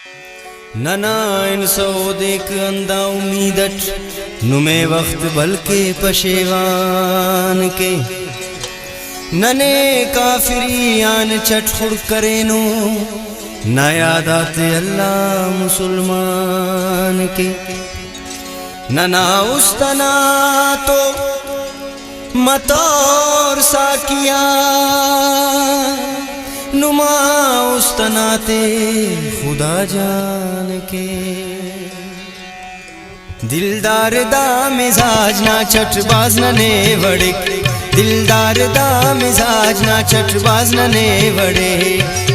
नना इनसो देख अंदा उम्मीदट नुमे वक्त बल्कि पशेवान के नने काफिरियान चटखुड़ करेनो ना याद आते अल्लाह मुसलमान के नना उस्तना तो मतौर साकिया नुमा उस्तनाते खुदा जान के दिलदार दा मिजाज ना चटबाज नने वड़े दिलदार दा मिजाज ना चटबाज नने वड़े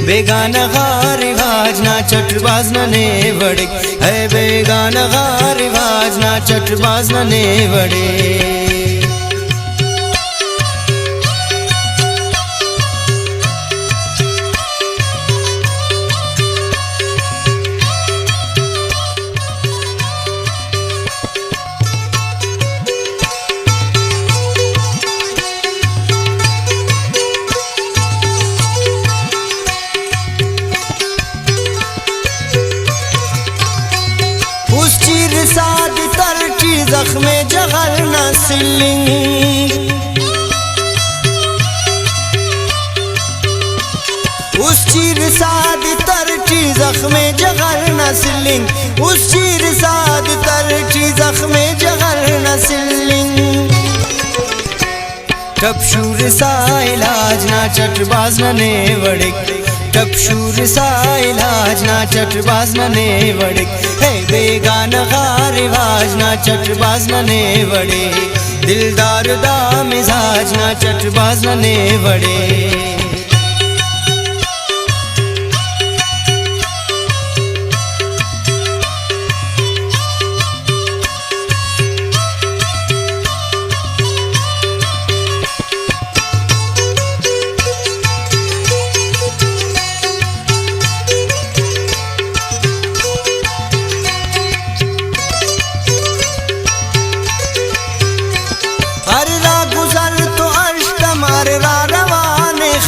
बेगाना रिवाज ना चटबाज नने वड़े है बेगाना रिवाज ना चटबाज नने वड़े साद तरची जख्मे जगल न सिलिंग उस चीर साद तरची जख्मे जगल न सिलिंग उस चीर साद तरची जख्मे जगल न सिलिंग टपशूर सा इलाज ना चटबाज नने वड़े टपशूर सा इलाज ना चटबाज नने वड़े बेगाना रिवाज ना चटबाज नने वड़े दिलदार दा मिजाज ना चटबाज नने वड़े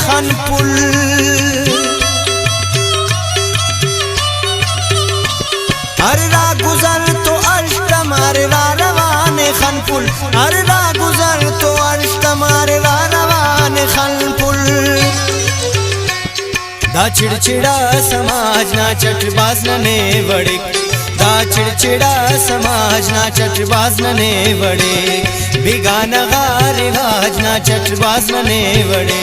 खनपुल हर रा गुजर तो अष्टमार रा रवान खनपुल हर रा गुजर तो अष्टमार रा रवान खनपुल दा चिड़चिड़ा समाज ना चटबाज नने वड़े दा चिड़चिड़ा समाज ना चटबाज नने वड़े बेगाना रिवाज ना चटबाज नने वड़े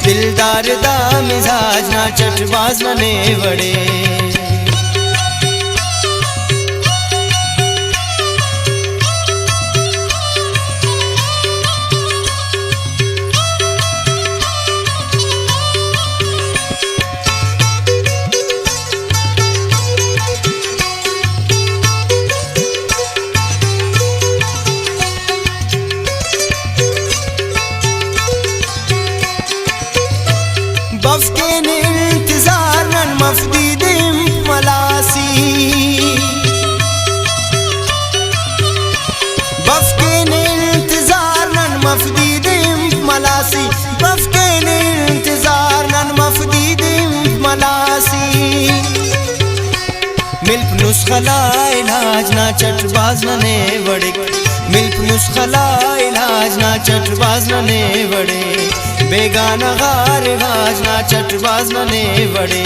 दिलदार दा मिजाज ना चटबाज नने वड़े बफ्केन इंतजार नन मफदीदिम मलासी बफ्केन इंतजार नन मफदीदिम मलासी बफ्केन इंतजार नन मफदीदिम मलासी मिल्क नुस्खला इलाज ना चटबाज नने वड़े मिल्क नुस्खला इलाज ना चटबाज नने वड़े बेगाना रिवाज ना चटबाज नने वड़े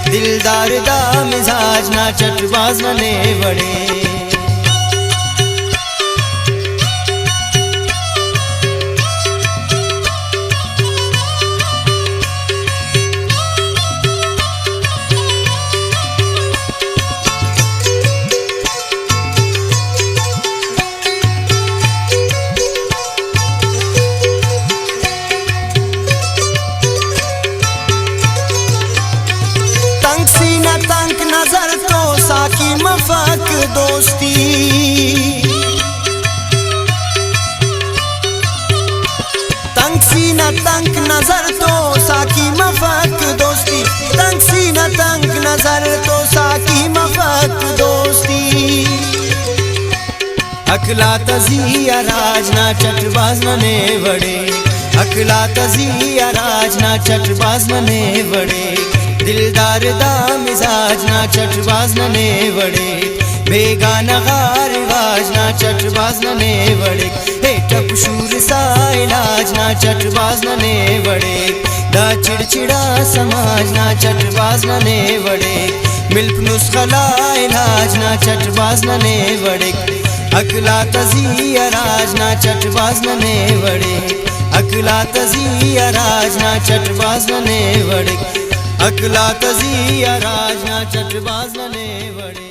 दिलदार दा मिजाज ना चटबाज नने वड़े तंग नजर तो साकी मफक दोस्ती तंग सीना तंग नजर तो साकी मफक दोस्ती तंग सीना तंग नजर तो साकी मफक दोस्ती अकला तजिया राज ना चटबाज नने वड़े अकला तजिया राज ना चटबाज नने वड़े दिलदार दा मिजाज ना चटबाज नने वड़े बेगाना गार रिवाज ना चटबाज नने वड़े हे टप शूर सा इलाज ना चटबाज नने वड़े दा चिड़चिड़ा समाज ना चटबाज नने वड़े मिल्क नुस्खला इलाज ना चटबाज नने वड़े अकला तजी अराज ना चटबाज नने वड़े अकला तजी अराज ना चटबाज नने वड़े अकला तजी अराज ना चटबाज नने वड़े।